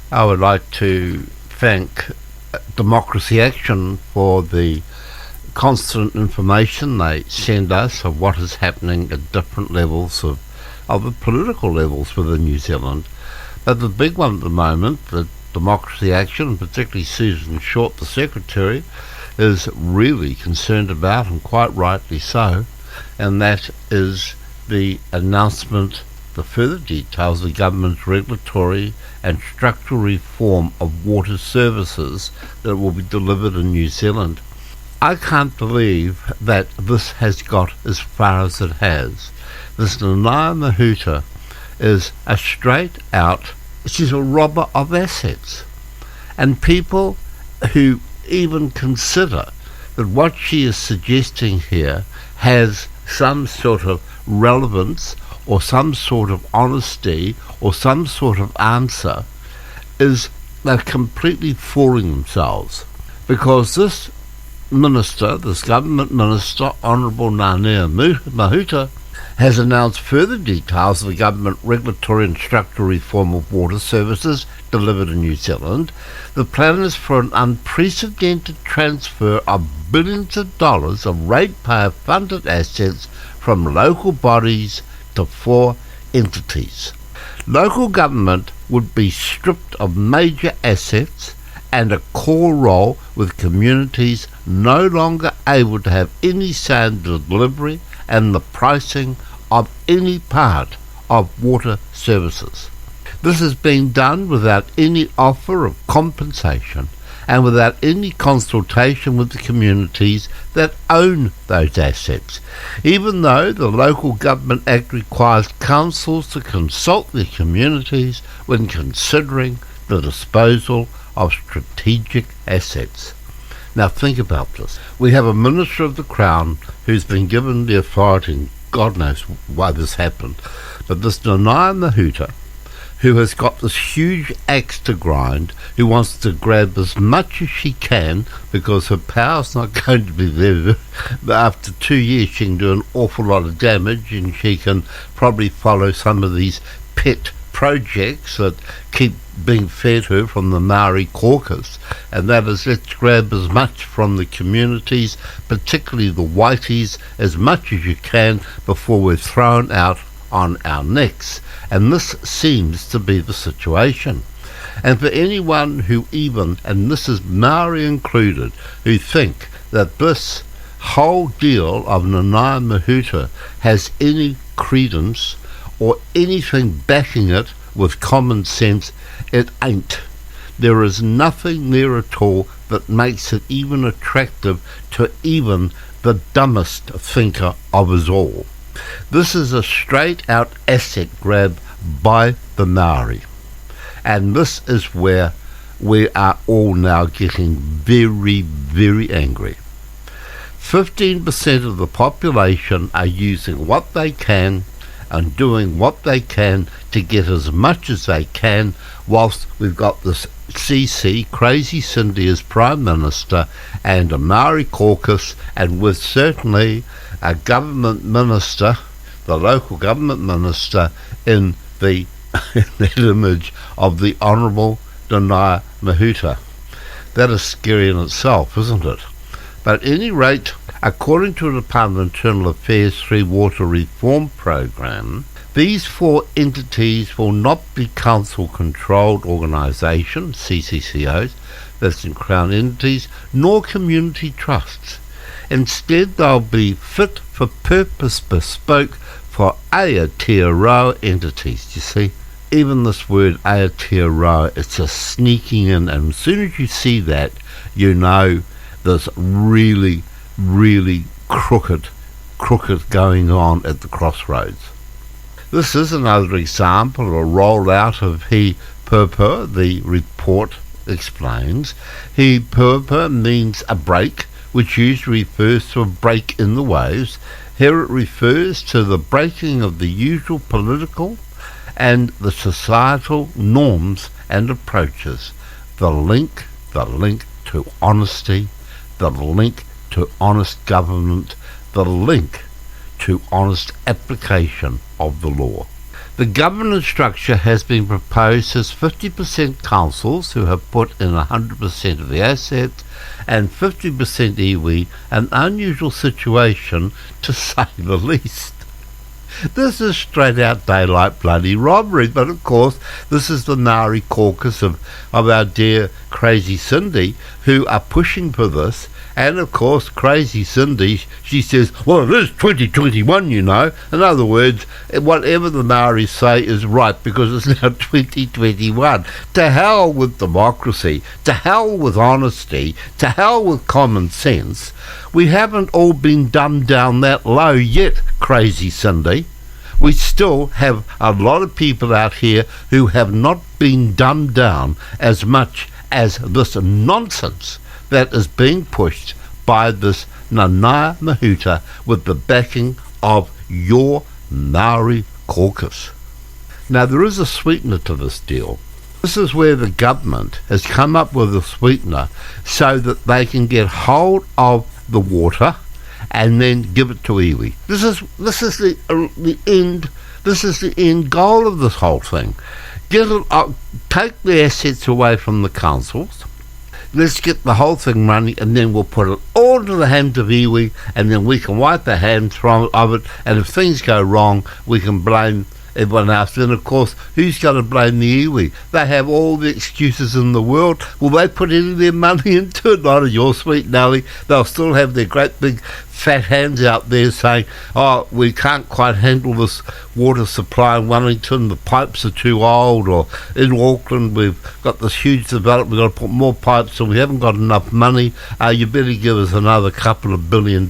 I would like to thank Democracy Action for the constant information they send us of what is happening at different levels of the political levels within New Zealand. But the big one at the moment, the Democracy Action, and particularly Susan Short, the Secretary, is really concerned about, and quite rightly so, and that is the announcement, the further details of the government's regulatory and structural reform of water services that will be delivered in New Zealand. I can't believe that this has got as far as it has. This Nanaia Mahuta is a straight out, she's a robber of assets. And people who even consider that what she is suggesting here has some sort of relevance or some sort of honesty or some sort of answer, is they're completely fooling themselves. Because this minister, this government minister, Honourable Nanaia Mahuta, has announced further details of the government regulatory and structural reform of water services delivered in New Zealand. The plan is for an unprecedented transfer of billions of dollars of ratepayer-funded assets from local bodies to 4 entities. Local government would be stripped of major assets and a core role, with communities no longer able to have any say in the delivery and the pricing of any part of water services. This has been done without any offer of compensation and without any consultation with the communities that own those assets, even though the Local Government Act requires councils to consult their communities when considering the disposal of strategic assets. Now think about this. We have a Minister of the Crown who's been given the authority, and God knows why this happened, but this Nanaia Mahuta, who has got this huge axe to grind, who wants to grab as much as she can because her power's not going to be there. But after 2 years she can do an awful lot of damage, and she can probably follow some of these pet projects that keep being fed her from the Maori caucus, and that is, let's grab as much from the communities, particularly the whiteys, as much as you can before we're thrown out on our necks. And this seems to be the situation. And for anyone who even, and this is Maori included, who think that this whole deal of Nanaia Mahuta has any credence or anything backing it with common sense, it ain't. There is nothing there at all that makes it even attractive to even the dumbest thinker of us all. This is a straight out asset grab by the Maori, and this is where we are all now getting very, very angry. 15% of the population are using what they can and doing what they can to get as much as they can, whilst we've got this CC, Crazy Cindy, as Prime Minister, and a Maori caucus, and with certainly a government minister, the local government minister, in the that image of the Honourable Nanaia Mahuta. That is scary in itself, isn't it? But at any rate, according to the Department of Internal Affairs 3 Water Reform Programme, these 4 entities will not be council-controlled organisations, CCCOs, that's in Crown entities, nor community trusts. Instead, they'll be fit-for-purpose bespoke for Aotearoa entities. You see, even this word Aotearoa, it's just sneaking in, and as soon as you see that, you know there's really, really crooked going on at the crossroads. This is another example of a rollout of He Purpur, the report explains. He Purpur means a break, which usually refers to a break in the waves. Here it refers to the breaking of the usual political and the societal norms and approaches. The link to honesty, the link to honest government, the link to honest application of the law. The governance structure has been proposed as 50% councils who have put in 100% of the assets and 50% iwi, an unusual situation to say the least. This is straight out daylight bloody robbery, but of course this is the Maori caucus of our dear Crazy Cindy who are pushing for this. And of course, Crazy Cindy, she says, well, it is 2021, you know. In other words, whatever the Maoris say is right because it's now 2021. To hell with democracy, to hell with honesty, to hell with common sense. We haven't all been dumbed down that low yet, Crazy Cindy. We still have a lot of people out here who have not been dumbed down as much as this nonsense that is being pushed by this Nanaia Mahuta with the backing of your Maori caucus. Now, there is a sweetener to this deal. This is where the government has come up with a sweetener so that they can get hold of the water and then give it to iwi. This is the end. This is the end goal of this whole thing. Take the assets away from the councils. Let's get the whole thing running, and then we'll put it all into the hands of iwi, and then we can wipe our hands from it. And if things go wrong, we can blame everyone else. Then, of course, who's going to blame the iwi? They have all the excuses in the world. Will they put any of their money into it? Not your sweet Nelly. They'll still have their great big fat hands out there saying, oh, we can't quite handle this water supply in Wellington, the pipes are too old, or in Auckland we've got this huge development, we've got to put more pipes and we haven't got enough money, you better give us another couple of $1 billion.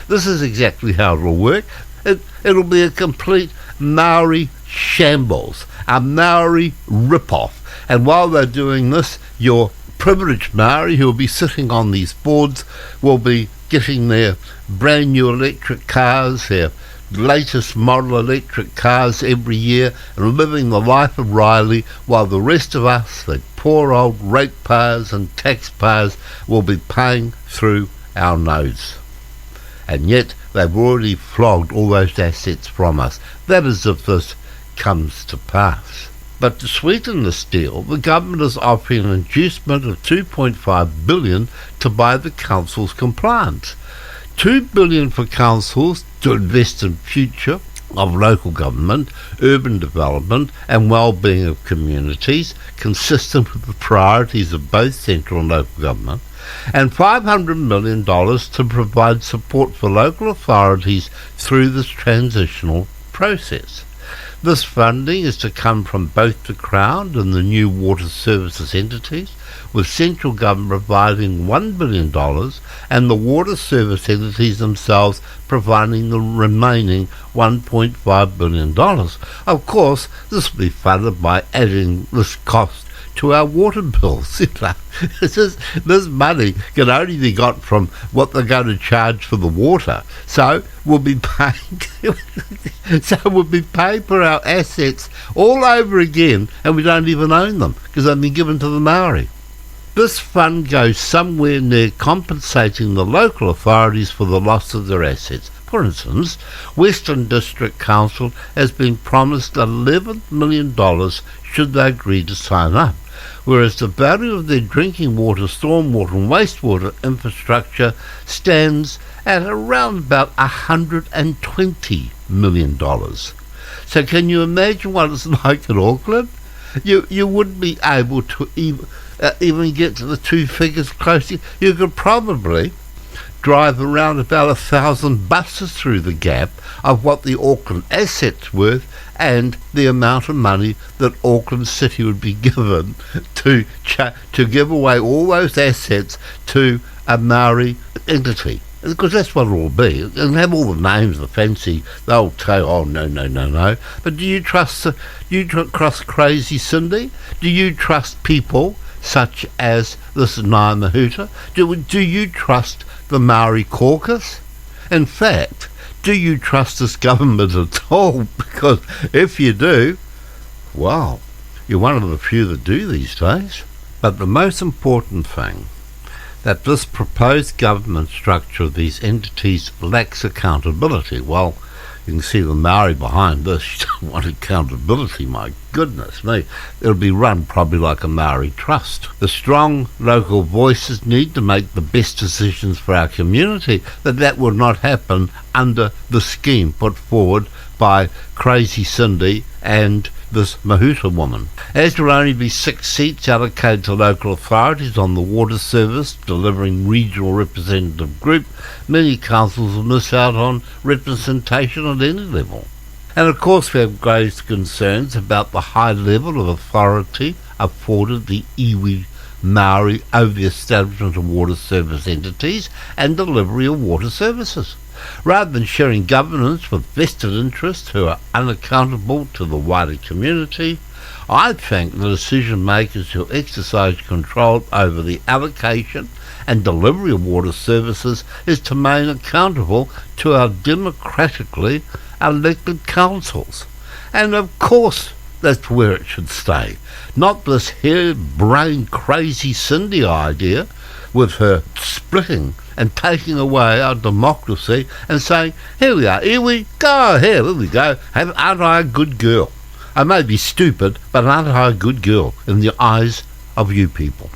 This is exactly how it'll work. It'll be a complete Maori shambles, a Maori rip-off. And while they're doing this, your privileged Maori who will be sitting on these boards will be getting their brand new electric cars, their latest model electric cars every year, and living the life of Riley, while the rest of us, the poor old ratepayers and taxpayers, will be paying through our nose. And yet they've already flogged all those assets from us. That is if this comes to pass. But to sweeten this deal, the government is offering an inducement of $2.5 billion to buy the council's compliance. $2 billion for councils to invest in future of local government, urban development and well-being of communities, consistent with the priorities of both central and local government, and $500 million to provide support for local authorities through this transitional process. This funding is to come from both the Crown and the new water services entities, with central government providing $1 billion and the water service entities themselves providing the remaining $1.5 billion. Of course, this will be funded by adding this cost to our water bills. This money can only be got from what they're going to charge for the water. So we'll be paying for our assets all over again, and we don't even own them because they've been given to the Maori. This fund goes somewhere near compensating the local authorities for the loss of their assets. For instance, Western District Council has been promised $11 million should they agree to sign up, whereas the value of their drinking water, stormwater and wastewater infrastructure stands at around about $120 million. So can you imagine what it's like in Auckland? You wouldn't be able to even get to the two figures close. You could probably drive around about 1,000 buses through the gap of what the Auckland asset's worth and the amount of money that Auckland City would be given to give away all those assets to a Maori entity. Because that's what it'll be. It'll have all the names, the fancy, they'll say, oh, no. But do you trust Crazy Cindy? Do you trust people such as this Nanaia Mahuta? Do you trust the Maori caucus? In fact, do you trust this government at all? Because if you do, well, you're one of the few that do these days. But the most important thing, that this proposed government structure of these entities lacks accountability. Well, You can see the Maori behind this. You don't want accountability, my goodness me. It'll be run probably like a Maori trust. The strong local voices need to make the best decisions for our community, but that will not happen under the scheme put forward by Crazy Cindy and this Mahuta woman. As there will only be 6 seats allocated to local authorities on the water service delivering regional representative group, many councils will miss out on representation at any level. And of course we have grave concerns about the high level of authority afforded the iwi Maori over the establishment of water service entities and delivery of water services. Rather than sharing governance with vested interests who are unaccountable to the wider community, I think the decision makers who exercise control over the allocation and delivery of water services is to remain accountable to our democratically elected councils. And of course that's where it should stay. Not this hair-brained crazy Cindy idea with her splitting and taking away our democracy and saying, here we are, go, here we go, aren't I a good girl? I may be stupid, but aren't I a good girl in the eyes of you people?